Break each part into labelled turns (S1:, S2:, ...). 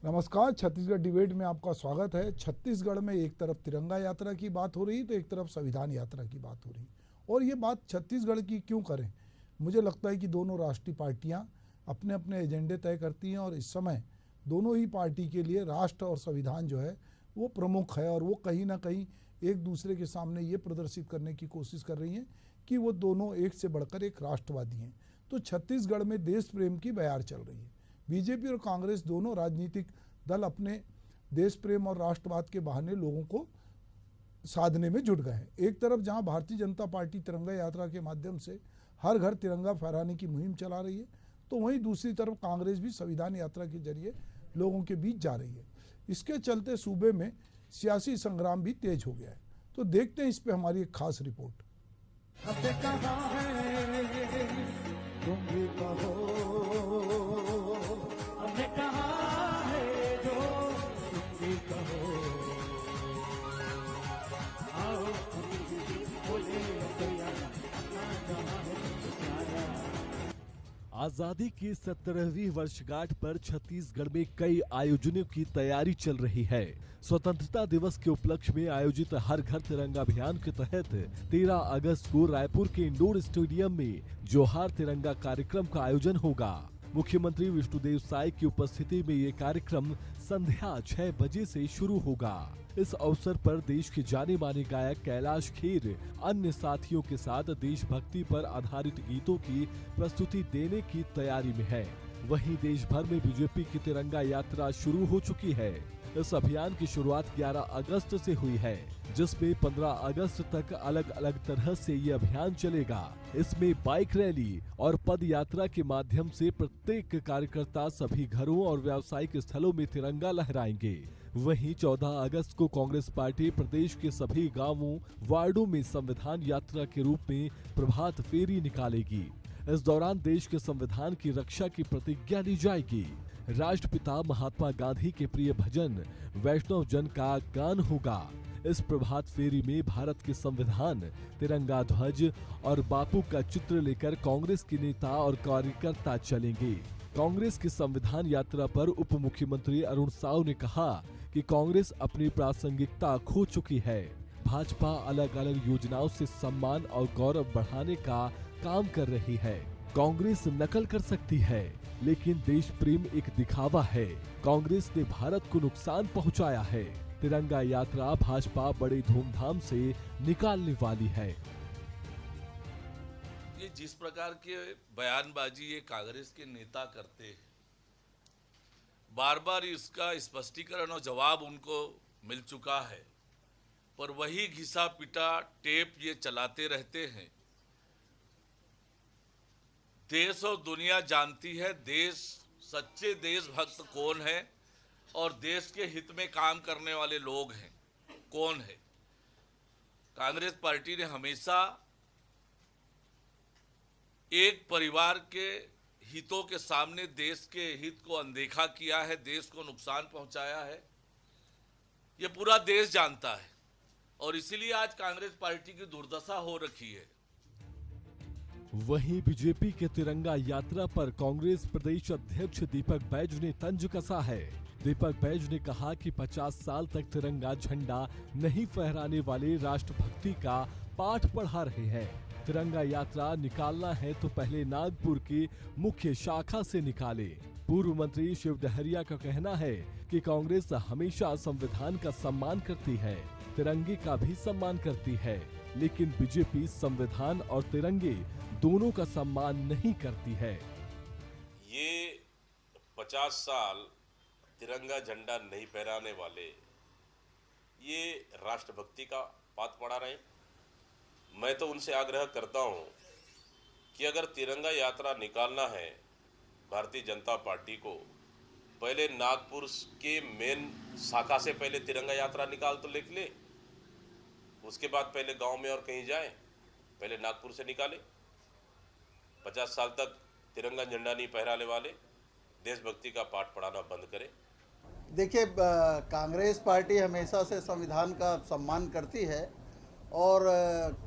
S1: नमस्कार। छत्तीसगढ़ डिबेट में आपका स्वागत है। छत्तीसगढ़ में एक तरफ तिरंगा यात्रा की बात हो रही तो एक तरफ संविधान यात्रा की बात हो रही। और ये बात छत्तीसगढ़ की क्यों करें, मुझे लगता है कि दोनों राष्ट्रीय पार्टियां अपने अपने एजेंडे तय करती हैं और इस समय दोनों ही पार्टी के लिए राष्ट्र और संविधान जो है वो प्रमुख है और वो कहीं ना कहीं एक दूसरे के सामने ये प्रदर्शित करने की कोशिश कर रही हैं कि वो दोनों एक से बढ़कर एक राष्ट्रवादी हैं। तो छत्तीसगढ़ में देश प्रेम की बयार चल रही है। बीजेपी और कांग्रेस दोनों राजनीतिक दल अपने देश प्रेम और राष्ट्रवाद के बहाने लोगों को साधने में जुट गए हैं। एक तरफ जहां भारतीय जनता पार्टी तिरंगा यात्रा के माध्यम से हर घर तिरंगा फहराने की मुहिम चला रही है, तो वहीं दूसरी तरफ कांग्रेस भी संविधान यात्रा के जरिए लोगों के बीच जा रही है। इसके चलते सूबे में सियासी संग्राम भी तेज हो गया है। तो देखते हैं इस पे हमारी एक खास रिपोर्ट।
S2: आजादी की 17वीं वर्षगांठ पर छत्तीसगढ़ में कई आयोजनों की तैयारी चल रही है। स्वतंत्रता दिवस के उपलक्ष्य में आयोजित हर घर तिरंगा अभियान के तहत 13 अगस्त को रायपुर के इंडोर स्टेडियम में जोहार तिरंगा कार्यक्रम का आयोजन होगा। मुख्यमंत्री विष्णुदेव साय की उपस्थिति में ये कार्यक्रम संध्या 6 बजे से शुरू होगा। इस अवसर पर देश के जाने माने गायक कैलाश खेर अन्य साथियों के साथ देशभक्ति पर आधारित गीतों की प्रस्तुति देने की तैयारी में है। वहीं देश भर में बीजेपी की तिरंगा यात्रा शुरू हो चुकी है। इस अभियान की शुरुआत 11 अगस्त से हुई है, जिसमें 15 अगस्त तक अलग अलग तरह से ये अभियान चलेगा। इसमें बाइक रैली और पद यात्रा के माध्यम से प्रत्येक कार्यकर्ता सभी घरों और व्यावसायिक स्थलों में तिरंगा लहराएंगे। वहीं 14 अगस्त को कांग्रेस पार्टी प्रदेश के सभी गांवों वार्डों में संविधान यात्रा के रूप में प्रभात फेरी निकालेगी। इस दौरान देश के संविधान की रक्षा की प्रतिज्ञा ली जाएगी। राष्ट्रपिता महात्मा गांधी के प्रिय भजन वैष्णव जन का गान होगा। इस प्रभात फेरी में भारत के संविधान, तिरंगा ध्वज और बापू का चित्र लेकर कांग्रेस के नेता और कार्यकर्ता चलेंगे। कांग्रेस की संविधान यात्रा पर उप मुख्यमंत्री अरुण साव ने कहा कि कांग्रेस अपनी प्रासंगिकता खो चुकी है। भाजपा अलग अलग योजनाओं से सम्मान और गौरव बढ़ाने का काम कर रही है। कांग्रेस नकल कर सकती है, लेकिन देश प्रेम एक दिखावा है। कांग्रेस ने भारत को नुकसान पहुंचाया है। तिरंगा यात्रा भाजपा बड़े धूमधाम से निकालने वाली है।
S3: ये जिस प्रकार के बयानबाजी ये कांग्रेस के नेता करते हैं, बार बार इसका स्पष्टीकरण और जवाब उनको मिल चुका है, पर वही घिसा पिटा टेप ये चलाते रहते हैं। देश और दुनिया जानती है देश सच्चे देशभक्त कौन है और देश के हित में काम करने वाले लोग हैं कौन है। कांग्रेस पार्टी ने हमेशा एक परिवार के हितों के सामने देश के हित को अनदेखा किया है, देश को नुकसान पहुंचाया है। ये पूरा देश जानता है और इसीलिए आज कांग्रेस पार्टी की दुर्दशा हो रखी है।
S2: वहीं बीजेपी के तिरंगा यात्रा पर कांग्रेस प्रदेश अध्यक्ष दीपक बैज ने तंज कसा है। दीपक बैज ने कहा कि 50 साल तक तिरंगा झंडा नहीं फहराने वाले राष्ट्रभक्ति का पाठ पढ़ा रहे हैं। तिरंगा यात्रा निकालना है तो पहले नागपुर की मुख्य शाखा से निकाले। पूर्व मंत्री शिव डहरिया का कहना है कि कांग्रेस हमेशा संविधान का सम्मान करती है, तिरंगे का भी सम्मान करती है, लेकिन बीजेपी संविधान और तिरंगे दोनों का सम्मान नहीं करती है।
S4: ये 50 साल तिरंगा झंडा नहीं फहराने वाले ये राष्ट्रभक्ति का पाठ पढ़ा रहे हैं। मैं तो उनसे आग्रह करता हूं कि अगर तिरंगा यात्रा निकालना है भारतीय जनता पार्टी को, पहले नागपुर के मेन शाखा से पहले तिरंगा यात्रा निकाल तो लिख ले, उसके बाद पहले गांव में और कहीं जाए, पहले नागपुर से निकाले। 50 साल तक तिरंगा झंडा नहीं फहराने वाले देशभक्ति का पाठ पढ़ाना बंद करें।
S5: देखिए, कांग्रेस पार्टी हमेशा से संविधान का सम्मान करती है और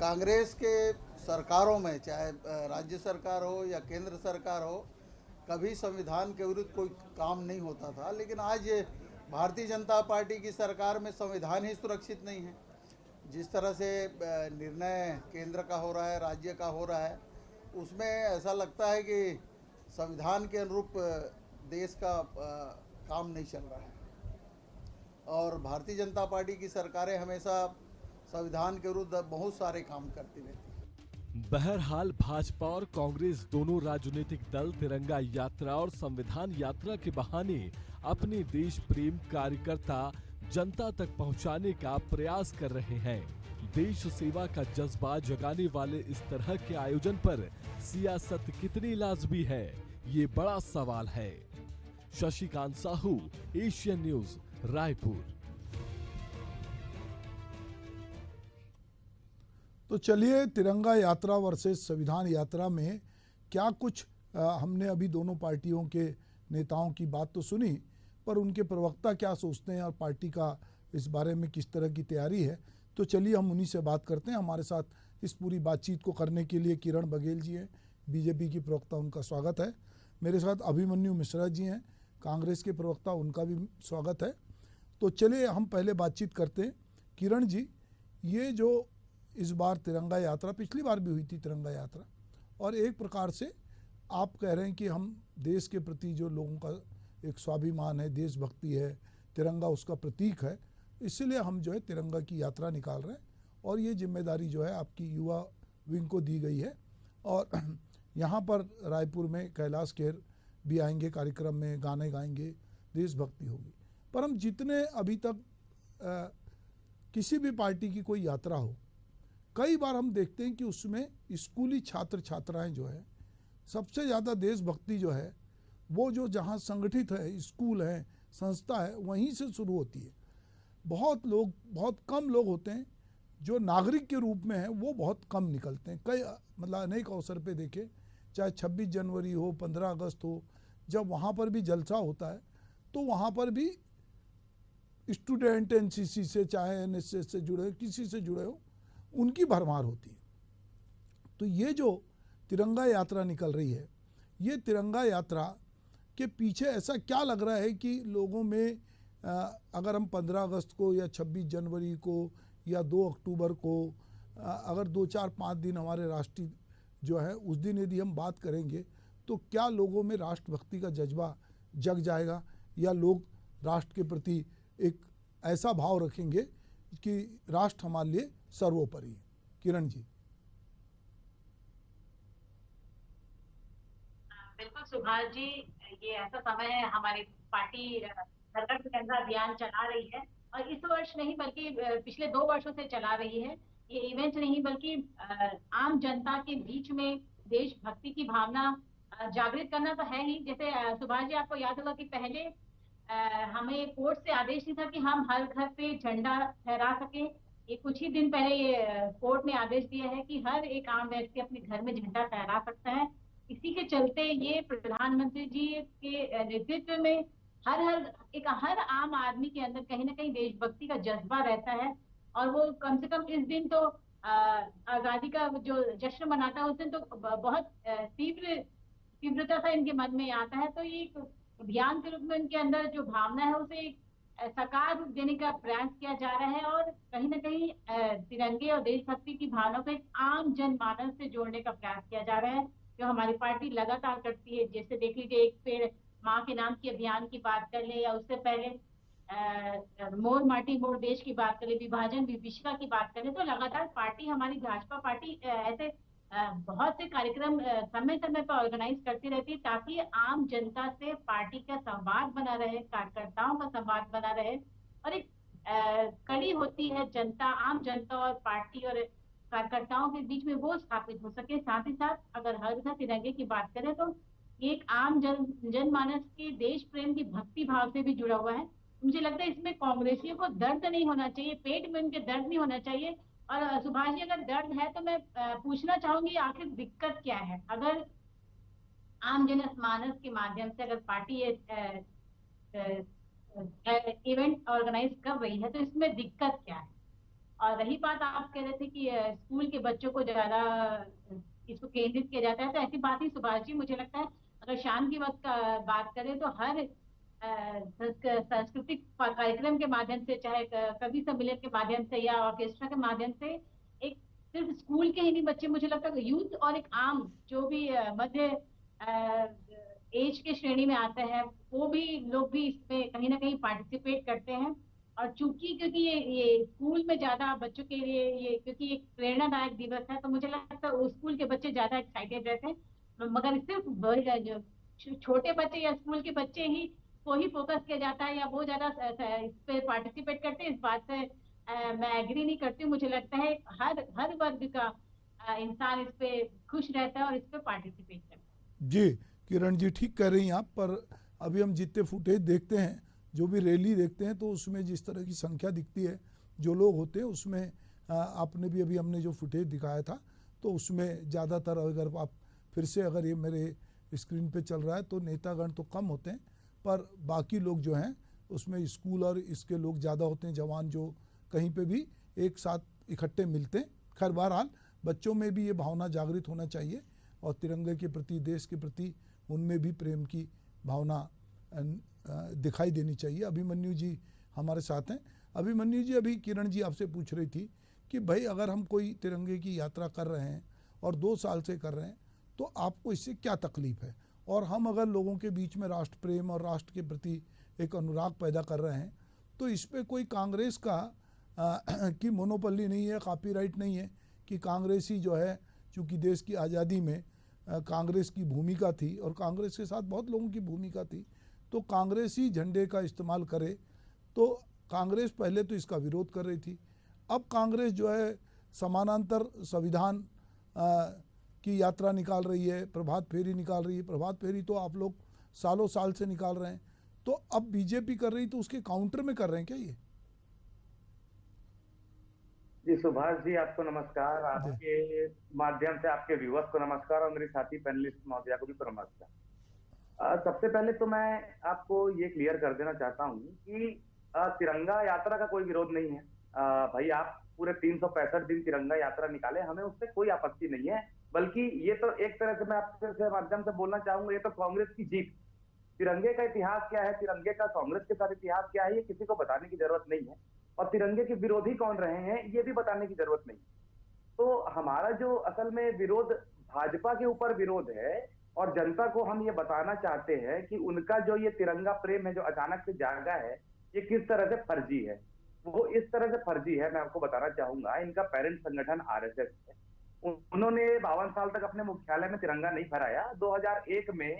S5: कांग्रेस के सरकारों में, चाहे राज्य सरकार हो या केंद्र सरकार हो, कभी संविधान के विरुद्ध कोई काम नहीं होता था, लेकिन आज भारतीय जनता पार्टी की सरकार में संविधान ही सुरक्षित नहीं है। जिस तरह से निर्णय केंद्र का हो रहा है, राज्य का हो रहा है, उसमें ऐसा लगता है कि संविधान के अनुरूप देश का काम नहीं चल रहा है। और भारतीय जनता पार्टी की सरकारें हमेशा संविधान के विरुद्ध बहुत सारे काम करती रहती हैं।
S2: बहरहाल भाजपा और कांग्रेस दोनों राजनीतिक दल तिरंगा यात्रा और संविधान यात्रा के बहाने अपने देश प्रेम कार्यकर्ता जनता तक पहुंचाने का प्रयास कर रहे हैं। देश सेवा का जज्बा जगाने वाले इस तरह के आयोजन पर सियासत कितनी लाजमी है, ये बड़ा सवाल है। Shashikant Sahu, Asian news, Raipur.
S1: तो चलिए, तिरंगा यात्रा वर्सेस संविधान यात्रा में क्या कुछ हमने अभी दोनों पार्टियों के नेताओं की बात तो सुनी, पर उनके प्रवक्ता क्या सोचते हैं और पार्टी का इस बारे में किस तरह की तैयारी है, तो चलिए हम उन्हीं से बात करते हैं। हमारे साथ इस पूरी बातचीत को करने के लिए किरण बघेल जी हैं, बीजेपी की प्रवक्ता, उनका स्वागत है। मेरे साथ अभिमन्यु मिश्रा जी हैं, कांग्रेस के प्रवक्ता, उनका भी स्वागत है। तो चलिए हम पहले बातचीत करते हैं। किरण जी, ये जो इस बार तिरंगा यात्रा, पिछली बार भी हुई थी तिरंगा यात्रा, और एक प्रकार से आप कह रहे हैं कि हम देश के प्रति जो लोगों का एक स्वाभिमान है, देशभक्ति है, तिरंगा उसका प्रतीक है, इसलिए हम जो है तिरंगा की यात्रा निकाल रहे हैं। और ये जिम्मेदारी जो है आपकी युवा विंग को दी गई है। और यहाँ पर रायपुर में कैलाश खेर भी आएंगे, कार्यक्रम में गाने गाएंगे, देशभक्ति होगी। पर हम जितने अभी तक किसी भी पार्टी की कोई यात्रा हो, कई बार हम देखते हैं कि उसमें स्कूली छात्र छात्राएं जो है, सबसे ज़्यादा देशभक्ति जो है वो जो जहाँ संगठित है, स्कूल है, संस्था है, वहीं से शुरू होती है। बहुत कम लोग होते हैं जो नागरिक के रूप में हैं, वो बहुत कम निकलते हैं। कई मतलब अनेक अवसर पे देखे, चाहे 26 जनवरी हो, 15 अगस्त हो, जब वहाँ पर भी जलसा होता है तो वहाँ पर भी स्टूडेंट एनसीसी से, चाहे एनएसएस से जुड़े, किसी से जुड़े हो, उनकी भरमार होती है। तो ये जो तिरंगा यात्रा निकल रही है, ये तिरंगा यात्रा के पीछे ऐसा क्या लग रहा है कि लोगों में अगर हम 15 अगस्त को या 26 जनवरी को या 2 अक्टूबर को अगर 2, 4, 5 दिन हमारे राष्ट्रीय जो है उस दिन यदि हम बात करेंगे, तो क्या लोगों में राष्ट्रभक्ति का जज्बा जग जाएगा, या लोग राष्ट्र के प्रति एक ऐसा भाव रखेंगे कि राष्ट्र हमारे लिए सर्वोपरि है? किरण जी।
S6: बिल्कुल सुभाष जी, ये ऐसा समय है, हमारी पार्टी घर घर तिरंगा अभियान चला रही है, और इस वर्ष नहीं बल्कि पिछले 2 वर्षों से चला रही है। ये इवेंट नहीं बल्कि आम जनता के बीच में देशभक्ति की भावना जागृत करना तो है ही। जैसे सुभाष जी, आपको याद होगा कि पहले हमें कोर्ट से आदेश नहीं था कि हम हर घर पे झंडा फहरा सके। ये कुछ ही दिन पहले ये कोर्ट ने आदेश दिया है कि हर एक आम व्यक्ति अपने घर में झंडा फहरा सकता है। इसी के चलते ये प्रधानमंत्री जी के नेतृत्व में हर आम आदमी के अंदर कहीं ना कहीं देशभक्ति का जज्बा रहता है, और वो कम से कम इस दिन तो आजादी का जो जश्न मनाता है, उस दिन तो बहुत तीव्रता से इनके मन में आता है। तो ये अभियान के रूप में उनके अंदर जो भावना है उसे साकार रूप देने का प्रयास किया जा रहा है, और कहीं ना कहीं तिरंगे और देशभक्ति की भावना को एक आम जनमानस से जोड़ने का प्रयास किया जा रहा है, जो हमारी पार्टी लगातार करती है। जैसे देख लीजिए, एक पेड़ माँ के नाम के अभियान की बात कर ले, या उससे पहले मोर माटी मोर देश की बात करें, विभाजन विभीषिका की बात करें, तो लगातार पार्टी, हमारी भाजपा पार्टी ऐसे बहुत से कार्यक्रम समय समय पर ऑर्गेनाइज करती रहती है, ताकि आम जनता से पार्टी का संवाद बना रहे, कार्यकर्ताओं का संवाद बना रहे, और एक कड़ी होती है जनता, आम जनता और पार्टी और कार्यकर्ताओं के बीच में, वो स्थापित हो सके। साथ ही साथ अगर हर घर तिरंगे की बात करें तो एक आम जनमानस के देश प्रेम की भक्ति भाव से भी जुड़ा हुआ है। मुझे लगता है इसमें कांग्रेसियों को दर्द नहीं होना चाहिए, पेट में उनके दर्द नहीं होना चाहिए। और सुभाष जी, अगर दर्द है तो मैं पूछना चाहूंगी, आखिर दिक्कत क्या है? अगर आम जनमानस के माध्यम से अगर पार्टी इवेंट ऑर्गेनाइज कर रही है, तो इसमें दिक्कत क्या है? और रही बात, आप कह रहे थे कि स्कूल के बच्चों को ज्यादा इसको केंद्रित किया जाता है, तो ऐसी बात ही सुभाष जी, मुझे लगता है अगर शाम की वक्त का बात करें तो हर सांस्कृतिक कार्यक्रम के माध्यम से, चाहे कवि सम्मेलन के माध्यम से या ऑर्केस्ट्रा के माध्यम से, एक सिर्फ स्कूल के ही नहीं बच्चे, मुझे लगता है यूथ और एक आम जो भी मध्य एज के श्रेणी में आते हैं वो भी लोग भी इसमें कहीं ना कहीं पार्टिसिपेट करते हैं। और चूंकि क्योंकि ये स्कूल में ज्यादा बच्चों के लिए ये क्योंकि एक प्रेरणादायक दिवस है, तो मुझे लगता है वो स्कूल के बच्चे ज्यादा एक्साइटेड रहते हैं। मगर सिर्फ छोटे बच्चे या स्कूल के बच्चे ही को ही फोकस किया जाता है या वो ज्यादा इस पे पार्टिसिपेट करते हैं, इस बात से मैं एग्री नहीं करती हूँ। मुझे लगता है हर वर्ग का इंसान इस पे खुश रहता है और इस पे पार्टिसिपेट करता है।
S1: जी किरण जी, ठीक कह रही हैं आप। पर अभी हम जितने फुटेज देखते हैं, जो भी रैली देखते हैं, तो उसमें जिस तरह की संख्या दिखती है, जो लोग होते हैं, उसमें आपने भी अभी हमने जो फुटेज दिखाया था, तो उसमें ज़्यादातर अगर आप फिर से अगर ये मेरे स्क्रीन पे चल रहा है तो नेतागण तो कम होते हैं, पर बाकी लोग जो हैं उसमें स्कूल और इसके लोग ज़्यादा होते हैं, जवान जो कहीं पे भी एक साथ इकट्ठे मिलते हैं। खैर बहरहाल बच्चों में भी ये भावना जागृत होना चाहिए और तिरंगे के प्रति, देश के प्रति उनमें भी प्रेम की भावना दिखाई देनी चाहिए। अभिमन्यु जी हमारे साथ हैं। अभिमन्यु जी, अभी किरण जी आपसे पूछ रही थी कि भाई अगर हम कोई तिरंगे की यात्रा कर रहे हैं और 2 साल से कर रहे हैं तो आपको इससे क्या तकलीफ है, और हम अगर लोगों के बीच में राष्ट्र प्रेम और राष्ट्र के प्रति एक अनुराग पैदा कर रहे हैं तो इस पर कोई कांग्रेस का की मोनोपोली नहीं है, कॉपीराइट नहीं है कि कांग्रेसी जो है, चूँकि देश की आज़ादी में कांग्रेस की भूमिका थी और कांग्रेस के साथ बहुत लोगों की भूमिका थी, तो कांग्रेसी झंडे का इस्तेमाल करे। तो कांग्रेस पहले तो इसका विरोध कर रही थी, अब कांग्रेस जो है समानांतर संविधान की यात्रा निकाल रही है, प्रभात फेरी निकाल रही है। प्रभात फेरी तो आप लोग सालों साल से निकाल रहे हैं, तो अब बीजेपी कर रही तो उसके काउंटर में कर रहे हैं क्या ये?
S7: जी सुभाष जी, आपको नमस्कार। आपके माध्यम से आपके व्यूअर्स को नमस्कार और मेरे साथी पैनलिस्ट महोदया को भी नमस्कार। सबसे पहले तो मैं आपको ये क्लियर कर देना चाहता हूँ कि तिरंगा यात्रा का कोई विरोध नहीं है। भाई आप पूरे 365 दिन तिरंगा यात्रा निकाले, हमें उससे कोई आपत्ति नहीं है। बल्कि ये तो एक तरह से मैं आपके माध्यम से बोलना चाहूंगा, ये तो कांग्रेस की जीत। तिरंगे का इतिहास क्या है, तिरंगे का कांग्रेस के साथ इतिहास क्या है, ये किसी को बताने की जरूरत नहीं है। और तिरंगे के विरोधी कौन रहे हैं ये भी बताने की जरूरत नहीं। तो हमारा जो असल में विरोध भाजपा के ऊपर विरोध है और जनता को हम ये बताना चाहते हैं कि उनका जो ये तिरंगा प्रेम है जो अचानक से जागा है, ये किस तरह से फर्जी है। वो इस तरह से फर्जी है, मैं आपको बताना चाहूंगा। इनका पेरेंट संगठन आरएसएस है। उन्होंने 52 साल तक अपने मुख्यालय में तिरंगा नहीं फहराया। 2001 में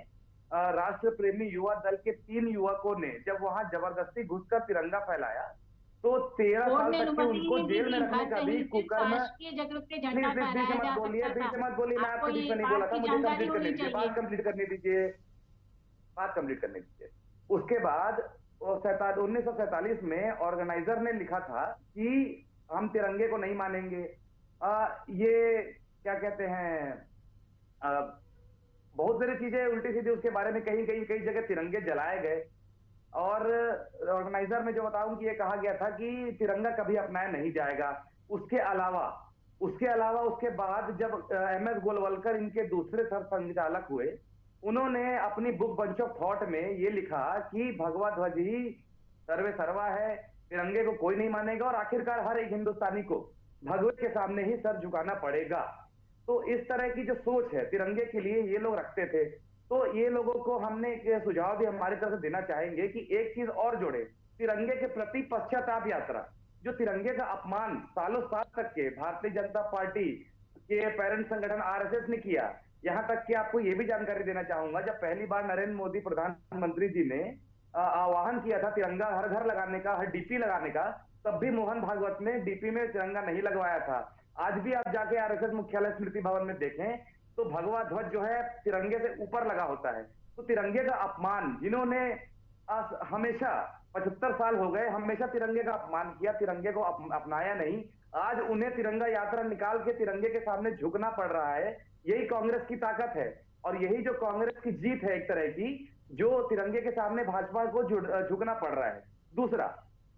S7: राष्ट्र प्रेमी युवा दल के 3 युवकों ने जब वहां जबरदस्ती घुसकर तिरंगा फैलाया तो 13 साल तक के उनको जेल में रखने का भी कुकर्म। मत बोलिए, मैं आपके बीच में नहीं बोला था, मुझे कंप्लीट करने दीजिए, बात कंप्लीट करने दीजिए। उसके बाद 1947 में ऑर्गेनाइजर ने लिखा था कि हम तिरंगे को नहीं मानेंगे। ये क्या कहते हैं, बहुत सारी चीजें उल्टी सीधी उसके बारे में कई जगह तिरंगे जलाए गए। और ऑर्गेनाइजर में जो बताऊं कि ये कहा गया था कि तिरंगा कभी अपनाया नहीं जाएगा। उसके अलावा उसके बाद जब MS गोलवलकर इनके दूसरे सर संचालक हुए, उन्होंने अपनी बुक बंच ऑफ थॉट में ये लिखा कि भगवा ध्वज ही सर्वे सर्वा है, तिरंगे को कोई नहीं मानेगा और आखिरकार हर एक हिंदुस्तानी को भगवे के सामने ही सर झुकाना पड़ेगा। तो इस तरह की जो सोच है तिरंगे के लिए ये लोग रखते थे। तो ये लोगों को हमने एक सुझाव भी हमारी तरफ से देना चाहेंगे कि एक चीज और जोड़े, तिरंगे के प्रति पश्चाताप यात्रा, जो तिरंगे का अपमान सालों साल तक के भारतीय जनता पार्टी के पेरेंट संगठन आरएसएस ने किया। यहां तक कि आपको ये भी जानकारी देना चाहूंगा, जब पहली बार नरेंद्र मोदी प्रधानमंत्री जी ने आह्वान किया था तिरंगा हर घर लगाने का, हर डीपी लगाने का, तब भी मोहन भागवत ने डीपी में तिरंगा नहीं लगवाया था। आज भी आप जाके आरएसएस मुख्यालय स्मृति भवन में देखें तो भगवा ध्वज जो है तिरंगे से ऊपर लगा होता है। तो तिरंगे का अपमान, जिन्होंने हमेशा 75 साल हो गए हमेशा तिरंगे का अपमान किया, तिरंगे को अपनाया नहीं, आज उन्हें तिरंगा यात्रा निकाल के तिरंगे के सामने झुकना पड़ रहा है। यही कांग्रेस की ताकत है और यही जो कांग्रेस की जीत है एक तरह की, जो तिरंगे के सामने भाजपा को झुकना पड़ रहा है। दूसरा,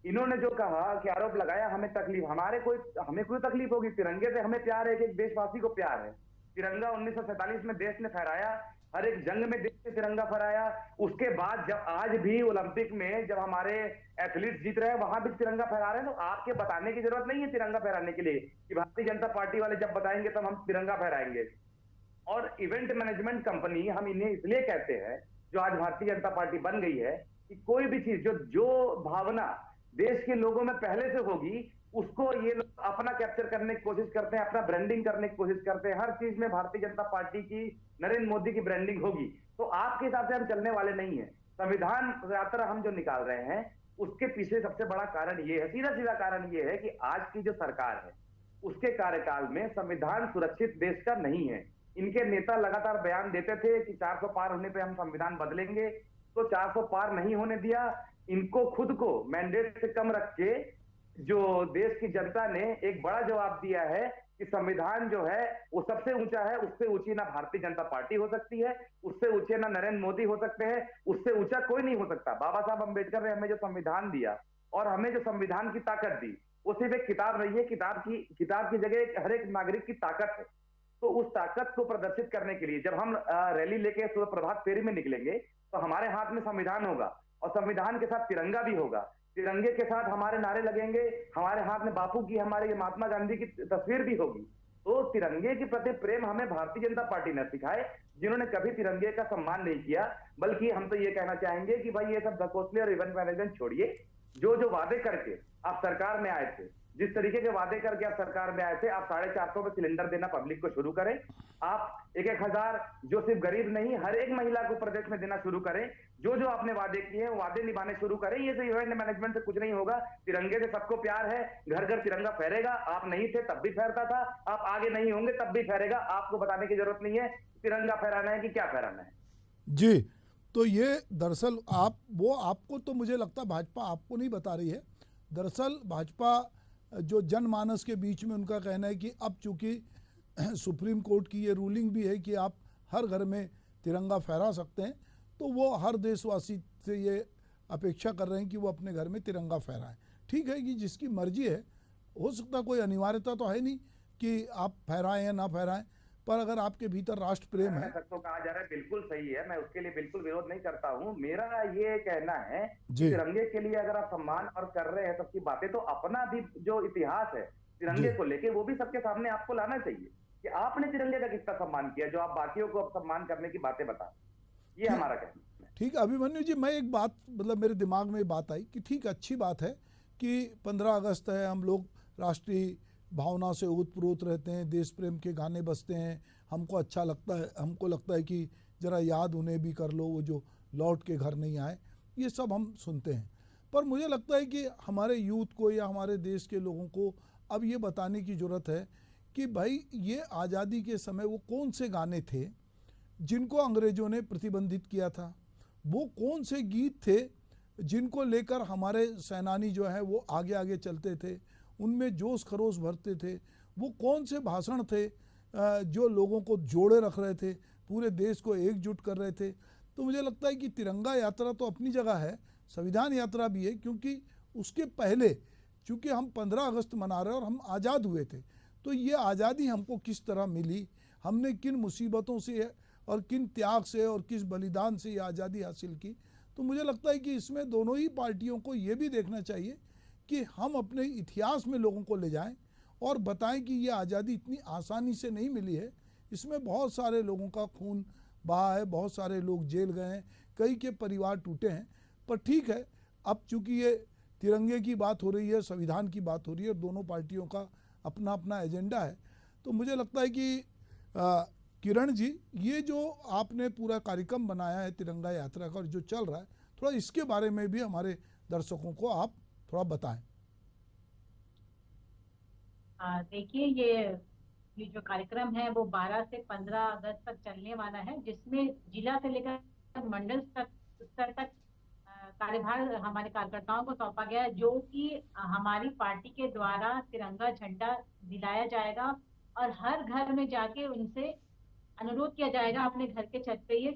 S7: इन्होंने जो कहा कि आरोप लगाया हमें तकलीफ, हमें कोई तकलीफ होगी, तिरंगे से हमें प्यार है कि एक देशवासी को प्यार है। तिरंगा 1947 में देश ने फहराया, हर एक जंग में देश ने तिरंगा फहराया। उसके बाद जब आज भी ओलंपिक में जब हमारे एथलीट जीत रहे हैं वहां भी तिरंगा फहरा रहे हैं, तो आपके बताने की जरूरत नहीं है तिरंगा फहराने के लिए, कि भारतीय जनता पार्टी वाले जब बताएंगे तब हम तिरंगा फहराएंगे। और इवेंट मैनेजमेंट कंपनी हम इन्हें इसलिए कहते हैं, जो आज भारतीय जनता पार्टी बन गई है, कि कोई भी चीज जो भावना देश के लोगों में पहले से होगी उसको ये लोग अपना कैप्चर करने की कोशिश करते हैं, अपना ब्रांडिंग करने की कोशिश करते हैं। हर चीज में भारतीय जनता पार्टी की, नरेंद्र मोदी की ब्रांडिंग होगी। तो आपके हिसाब से हम चलने वाले नहीं है। संविधान यात्रा हम जो निकाल रहे हैं उसके पीछे सबसे बड़ा कारण ये है, सीधा सीधा कारण ये है कि आज की जो सरकार है उसके कार्यकाल में संविधान सुरक्षित देश का नहीं है। इनके नेता लगातार बयान देते थे कि 400 पार होने पे हम संविधान बदलेंगे, तो 400 पार नहीं होने दिया। इनको खुद को मैंडेट से कम रख के जो देश की जनता ने एक बड़ा जवाब दिया है कि संविधान जो है वो सबसे ऊंचा है, उससे ऊंची ना भारतीय जनता पार्टी हो सकती है, उससे ऊंचे ना नरेंद्र मोदी हो सकते हैं, उससे ऊंचा कोई नहीं हो सकता। बाबा साहब अम्बेडकर ने हमें जो संविधान दिया और हमें जो संविधान की ताकत दी, वो सिर्फ एक किताब नहीं है, किताब की जगह हर एक नागरिक की ताकत है। तो उस ताकत को प्रदर्शित करने के लिए जब हम रैली लेके सुबह प्रभात फेरी में निकलेंगे तो हमारे हाथ में संविधान होगा और संविधान के साथ तिरंगा भी होगा। तिरंगे के साथ हमारे नारे लगेंगे, हमारे हाथ में बापू की, हमारे महात्मा गांधी की तस्वीर भी होगी। तो तिरंगे के प्रति प्रेम हमें भारतीय जनता पार्टी ने सिखाए, जिन्होंने कभी तिरंगे का सम्मान नहीं किया। बल्कि हम तो ये कहना चाहेंगे कि भाई ये सब धकोसले और इवेंट मैनेजमेंट छोड़िए। जो वादे करके आप सरकार में आए थे, जिस तरीके के वादे करके आप सरकार में आए थे, आप 450 पे सिलेंडर देना पब्लिक को शुरू करें। आप 1-1 हजार जो सिर्फ गरीब नहीं हर एक महिला को प्रदेश में देना शुरू करें। जो आपने वादे किए हैं वादे निभाने शुरू करें। ये इवेंट मैनेजमेंट से कुछ नहीं होगा। तिरंगे से सबको प्यार है, घर घर तिरंगा फहरेगा। आप नहीं थे तब भी फहरता था, आप आगे नहीं होंगे तब भी फहरेगा। आपको बताने की जरूरत नहीं है तिरंगा फहराना है कि क्या फहराना है।
S1: जी, तो ये दरअसल आपको तो मुझे लगता है भाजपा आपको नहीं बता रही है। दरअसल भाजपा जो जनमानस के बीच में उनका कहना है कि अब चूंकि सुप्रीम कोर्ट की ये रूलिंग भी है कि आप हर घर में तिरंगा फहरा सकते हैं, तो वो हर देशवासी से ये अपेक्षा कर रहे हैं कि वो अपने घर में तिरंगा फहराएं। ठीक है कि जिसकी मर्जी है, हो सकता कोई अनिवार्यता तो है नहीं कि आप फहराएं या ना फहराएं, पर अगर आपके भीतर राष्ट्र प्रेम है
S7: तो कहा जा रहा है बिल्कुल सही है, मैं उसके लिए बिल्कुल विरोध नहीं करता हूं। मेरा ये कहना है
S1: जी।
S7: तिरंगे के लिए अगर आप सम्मान और कर रहे हैं सबकी बातें, तो अपना भी जो इतिहास है तिरंगे को लेके वो भी सबके सामने आपको लाना चाहिए कि आपने तिरंगे का कितना सम्मान किया, जो आप बाकियों को अब सम्मान करने की बातें बता। ये हमारा कहना है।
S1: ठीक है अभिमन्यु जी, मैं एक बात मतलब मेरे दिमाग में बात आई कि ठीक अच्छी बात है कि 15 अगस्त है, हम लोग राष्ट्रीय भावना से ओतप्रोत रहते हैं, देश प्रेम के गाने बजते हैं, हमको अच्छा लगता है, हमको लगता है कि ज़रा याद उन्हें भी कर लो वो जो लौट के घर नहीं आए, ये सब हम सुनते हैं। पर मुझे लगता है कि हमारे यूथ को या हमारे देश के लोगों को अब ये बताने की ज़रूरत है कि भाई ये आज़ादी के समय वो कौन से गाने थे जिनको अंग्रेज़ों ने प्रतिबंधित किया था, वो कौन से गीत थे जिनको लेकर हमारे सेनानी जो है वो आगे आगे चलते थे, उनमें जोश खरोश भरते थे, वो कौन से भाषण थे जो लोगों को जोड़े रख रहे थे, पूरे देश को एकजुट कर रहे थे। तो मुझे लगता है कि तिरंगा यात्रा तो अपनी जगह है, संविधान यात्रा भी है, क्योंकि उसके पहले चूँकि हम 15 अगस्त मना रहे हैं और हम आज़ाद हुए थे, तो ये आज़ादी हमको किस तरह मिली, हमने किन मुसीबतों से और किन त्याग से और किस बलिदान से ये आज़ादी हासिल की। तो मुझे लगता है कि इसमें दोनों ही पार्टियों को ये भी देखना चाहिए कि हम अपने इतिहास में लोगों को ले जाएं और बताएं कि ये आज़ादी इतनी आसानी से नहीं मिली है, इसमें बहुत सारे लोगों का खून बहा है, बहुत सारे लोग जेल गए हैं, कई के परिवार टूटे हैं। पर ठीक है, अब चूँकि ये तिरंगे की बात हो रही है, संविधान की बात हो रही है, दोनों पार्टियों का अपना अपना एजेंडा है, तो मुझे लगता है कि किरण जी, ये जो आपने पूरा कार्यक्रम बनाया है तिरंगा यात्रा का और जो चल रहा है, थोड़ा इसके बारे में भी हमारे दर्शकों को आप थोड़ा बताएं।
S6: देखिए, ये जो कार्यक्रम है वो 12 से 15 अगस्त तक चलने वाला है, जिसमें जिला से लेकर मंडल स्तर तक कार्यभार हमारे कार्यकर्ताओं को सौंपा गया है, जो कि हमारी पार्टी के द्वारा तिरंगा झंडा दिलाया जाएगा और हर घर में जाके उनसे अनुरोध किया जाएगा अपने घर के छत पे ये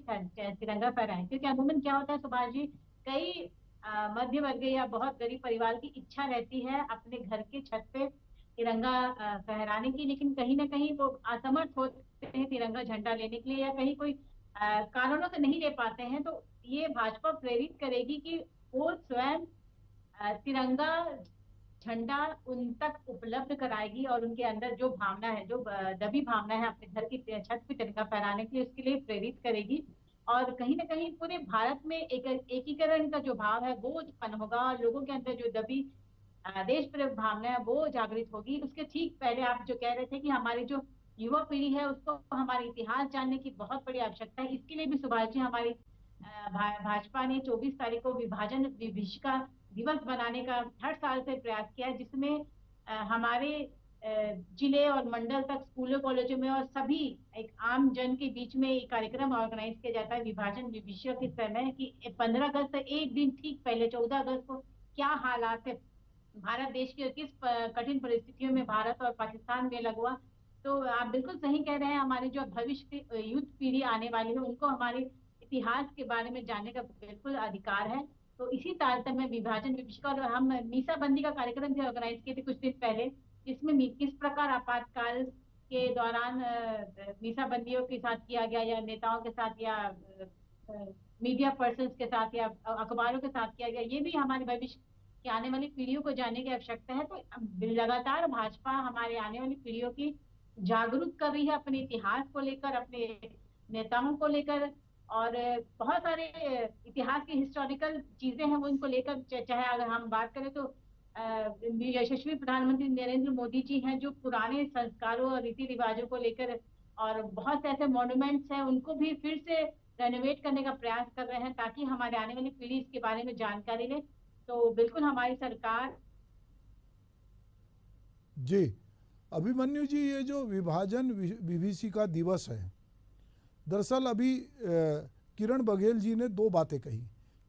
S6: तिरंगा फहराएं। क्योंकि अमूमन क्या होता है सुभाष जी, कई मध्य वर्गीय या बहुत गरीब परिवार की इच्छा रहती है अपने घर के छत पे तिरंगा फहराने की, लेकिन कहीं ना कहीं वो असमर्थ होते हैं तिरंगा झंडा लेने के लिए, या कहीं कोई कानूनों से नहीं ले पाते हैं, तो ये भाजपा प्रेरित करेगी कि वो स्वयं तिरंगा झंडा उन तक उपलब्ध कराएगी, और उनके अंदर जो भावना है, जो दबी भावना है अपने घर की छत पे तिरंगा फहराने के लिए, उसके लिए प्रेरित करेगी। और कहीं ना कहीं पूरे भारत में एक एकीकरण का जो भाव है वो उत्पन्न होगा, और लोगों के अंदर जो दबी देश प्रेम भावना है वो जागृत होगी। उसके ठीक पहले आप जो कह रहे थे कि हमारी जो युवा पीढ़ी है उसको हमारे इतिहास जानने की बहुत बड़ी आवश्यकता है। इसके लिए भी सुभाष जी हमारी भाजपा ने 24 तारीख को विभाजन विभीषिका दिवस बनाने का हर साल से प्रयास किया है, जिसमें हमारे जिले और मंडल तक स्कूलों कॉलेजों में और सभी एक आम जन के बीच में एक कार्यक्रम ऑर्गेनाइज किया जाता है विभाजन विभीषिका के समय कि 15 अगस्त से एक दिन ठीक पहले 14 अगस्त को क्या हालात है भारत देश के, किस कठिन परिस्थितियों में भारत और पाकिस्तान में लगा हुआ। तो आप बिल्कुल सही कह रहे हैं, हमारी जो भविष्य की यूथ पीढ़ी आने वाली है उनको हमारे इतिहास के बारे में जानने का बिल्कुल अधिकार है। तो इसी तारतम्य में विभाजन विभीषिका, और हम मीसा बंदी का कार्यक्रम भी ऑर्गेनाइज किए थे कुछ दिन पहले, जिसमें किस प्रकार आपातकाल के दौरान मीसा बंदियों के साथ किया गया, या नेताओं के साथ, या मीडिया पर्सन के साथ, या अखबारों के साथ किया गया, ये भी हमारे भविष्य की आने वाली पीढ़ियों को जानने की आवश्यकता है। तो लगातार भाजपा हमारे आने वाली पीढ़ियों की जागरूक कर रही है अपने इतिहास को लेकर, अपने नेताओं को लेकर, और बहुत सारे इतिहास की हिस्टोरिकल चीजें हैं वो उनको लेकर। चाहे अगर हम बात करें तो यशस्वी प्रधानमंत्री नरेंद्र मोदी जी हैं जो पुराने संस्कारों और रीति रिवाजों को लेकर, और बहुत से ऐसे मॉन्यूमेंट्स हैं उनको भी फिर से रेनोवेट करने का प्रयास कर रहे हैं ताकि हमारे आने वाली पीढ़ी इसके बारे में जानकारी ले। तो बिल्कुल हमारी सरकार।
S1: जी अभिमन्यु जी, ये जो विभाजन विभीषिका दिवस है, दरअसल अभी किरण बघेल जी ने दो बातें कही।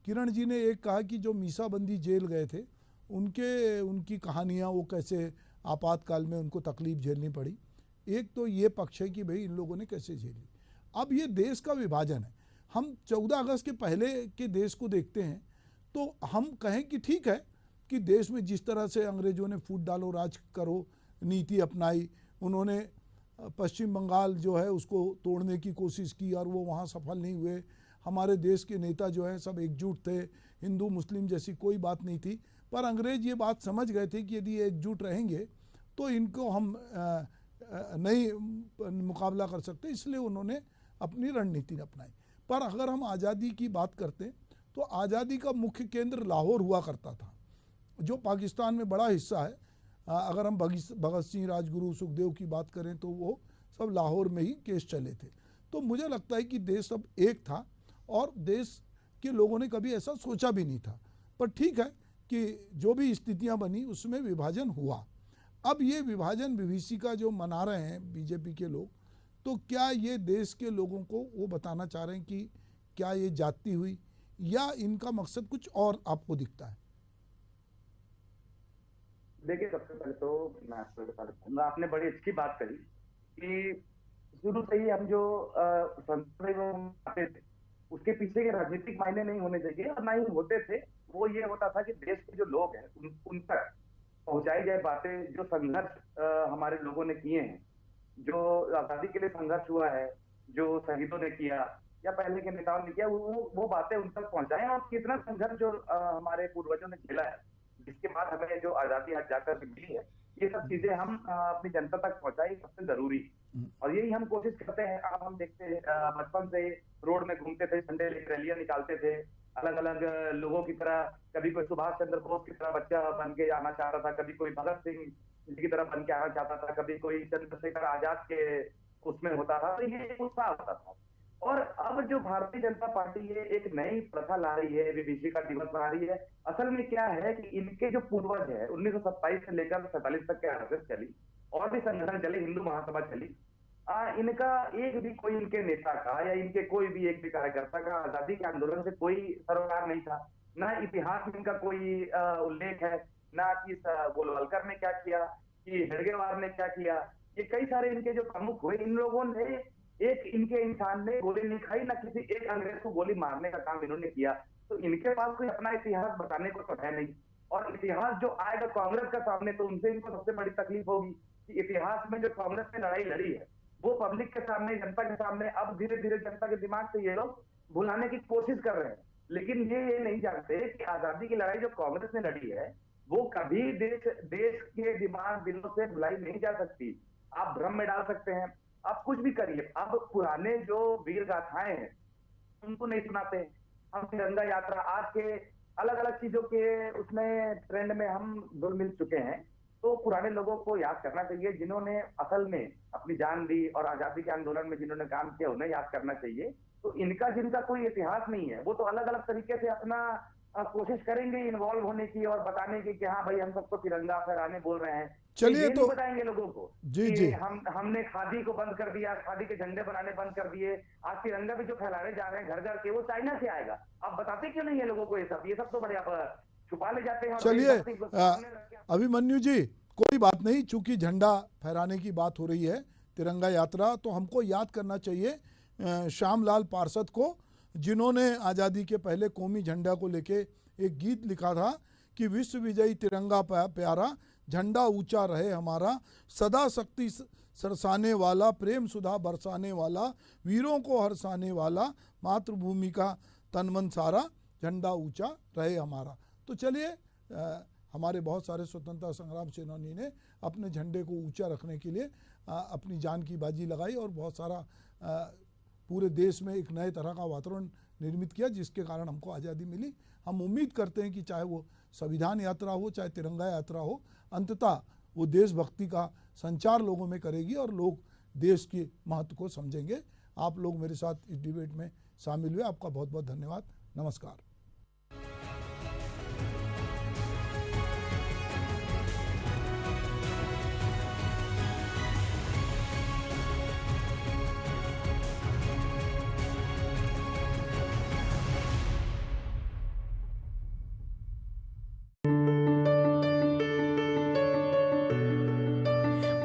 S1: किरण जी ने एक कहा कि जो मीसाबंदी जेल गए थे उनकी कहानियाँ, वो कैसे आपातकाल में उनको तकलीफ झेलनी पड़ी। एक तो ये पक्ष है कि भाई इन लोगों ने कैसे झेली। अब ये देश का विभाजन है, हम 14 अगस्त के पहले के देश को देखते हैं तो हम कहें कि ठीक है कि देश में जिस तरह से अंग्रेजों ने फूट डालो राज करो नीति अपनाई, उन्होंने पश्चिम बंगाल जो है उसको तोड़ने की कोशिश की और वो वहाँ सफल नहीं हुए। हमारे देश के नेता जो हैं सब एकजुट थे, हिंदू मुस्लिम जैसी कोई बात नहीं थी। पर अंग्रेज ये बात समझ गए थे कि यदि एकजुट रहेंगे तो इनको हम नहीं मुकाबला कर सकते, इसलिए उन्होंने अपनी रणनीति अपनाई। पर अगर हम आज़ादी की बात करते तो आज़ादी का मुख्य केंद्र लाहौर हुआ करता था, जो पाकिस्तान में बड़ा हिस्सा है। अगर हम भगत सिंह, राजगुरु, सुखदेव की बात करें तो वो सब लाहौर में ही केस चले थे। तो मुझे लगता है कि देश अब एक था और देश के लोगों ने कभी ऐसा सोचा भी नहीं था। पर ठीक है कि जो भी स्थितियां बनी उसमें विभाजन हुआ। अब ये विभाजन विभीषिका जो मना रहे हैं बीजेपी के लोग, तो क्या ये देश के लोगों को वो बताना चाह रहे हैं कि क्या ये जाति हुई या इनका मकसद कुछ और आपको दिखता है?
S7: देखिए, सबसे पहले तो मैं आपको बता देता हूँ, आपने बड़ी अच्छी बात कही कि शुरू से ही हम जो आते थे उसके पीछे के राजनीतिक मायने नहीं होने चाहिए, और ना ही होते थे। वो ये होता था कि देश के जो लोग हैं उन तक पहुंचाई जाए बातें, जो संघर्ष हमारे लोगों ने किए हैं, जो आजादी के लिए संघर्ष हुआ है, जो शहीदों ने किया या पहले के नेताओं ने किया, वो बातें उन तक पहुंचाएं, और कितना संघर्ष जो हमारे पूर्वजों ने झेला है, जिसके बाद हमें जो आजादी आज जाकर मिली है, ये सब चीजें हम अपनी जनता तक पहुंचाई, सबसे जरूरी। और यही हम कोशिश करते हैं। अब हम देखते हैं बचपन से रोड में घूमते थे, झंडे लेकर रैलियां निकालते थे, अलग अलग लोगों की तरह, कभी कोई सुभाष चंद्र बोस की तरह बच्चा बन के आना चाहता था, कभी कोई भगत सिंह की तरह बन के आना चाहता था, कभी कोई चंद्रशेखर आजाद के उसमें होता था। तो ये उत्साह होता था। और अब जो भारतीय जनता पार्टी है एक नई प्रथा ला रही है, विभीषिका दिवस बना रही है। असल में क्या है कि इनके जो पूर्वज है 1927 से लेकर 47 तक के आरएसएस चली, और भी संगठन चले, हिंदू महासभा चली, इनका एक भी कोई इनके नेता का या इनके कोई भी एक भी कार्यकर्ता का आजादी के आंदोलन से कोई सरोकार नहीं था। ना इतिहास में इनका कोई उल्लेख है, ना कि गोलवलकर ने क्या किया, कि हेडगेवार ने क्या किया। ये कई सारे इनके जो प्रमुख हुए, इन लोगों ने एक इनके इंसान ने गोली नहीं खाई, ना किसी एक अंग्रेज को गोली मारने का काम इन्होंने किया। तो इनके पास कोई अपना इतिहास बताने को तो है नहीं। और इतिहास जो आएगा कांग्रेस का सामने, तो उनसे इनको सबसे बड़ी तकलीफ होगी कि इतिहास में जो कांग्रेस ने लड़ाई लड़ी है, वो पब्लिक के सामने, जनता के सामने अब धीरे धीरे जनता के दिमाग से ये लोग भुलाने की कोशिश कर रहे हैं। लेकिन ये नहीं जानते कि आजादी की लड़ाई जो कांग्रेस ने लड़ी है वो कभी देश के दिलों से भुलाई नहीं जा सकती। आप भ्रम में डाल सकते हैं, आप कुछ भी करिए, अब पुराने जो वीर गाथाएं हैं उनको नहीं सुनाते। हम तिरंगा यात्रा आज के अलग अलग चीजों के उसमें ट्रेंड में हम घुल मिल चुके हैं, तो पुराने लोगों को याद करना चाहिए जिन्होंने असल में अपनी जान दी और आजादी के आंदोलन में जिन्होंने काम किया, उन्हें याद करना चाहिए। तो इनका जिनका कोई इतिहास नहीं है वो तो अलग अलग तरीके से अपना कोशिश करेंगे इन्वॉल्व होने की और बताने की कि हाँ भाई हम सबको तिरंगा फहराने बोल रहे हैं।
S1: चलिए तो
S7: बताएंगे लोगों को
S1: जी
S7: कि
S1: जी
S7: हमने खादी को बंद कर दिया, खादी के झंडे बनाने बंद कर दिए, आज तिरंगा भी जो फैलाने जा रहे हैं घर घर के वो चाइना से आएगा। आप बताते क्यों नहीं है लोगों को? ये सब तो बड़े आप छुपा ले जाते हैं।
S1: चलिए अभिमन्यु जी, कोई बात नहीं, चूंकि झंडा फहराने की बात हो रही है, तिरंगा यात्रा, तो हमको याद करना चाहिए श्यामलाल पार्षद को, जिन्होंने आज़ादी के पहले कौमी झंडा को लेके एक गीत लिखा था कि विश्व विजयी तिरंगा प्यारा, झंडा ऊंचा रहे हमारा, सदा शक्ति सरसाने वाला, प्रेम सुधा बरसाने वाला, वीरों को हरसाने वाला, मातृभूमि का तन मन सारा, झंडा ऊंचा रहे हमारा। तो चलिए हमारे बहुत सारे स्वतंत्रता संग्राम सेनानी ने अपने झंडे को ऊंचा रखने के लिए अपनी जान की बाजी लगाई और बहुत सारा पूरे देश में एक नए तरह का वातावरण निर्मित किया, जिसके कारण हमको आज़ादी मिली। हम उम्मीद करते हैं कि चाहे वो संविधान यात्रा हो, चाहे तिरंगा यात्रा हो, अंततः वो देशभक्ति का संचार लोगों में करेगी और लोग देश के महत्व को समझेंगे। आप लोग मेरे साथ इस डिबेट में शामिल हुए, आपका बहुत बहुत धन्यवाद। नमस्कार।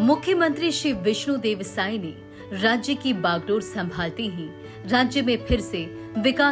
S8: मुख्यमंत्री श्री विष्णुदेव साय ने राज्य की बागडोर संभालते ही राज्य में फिर से विकास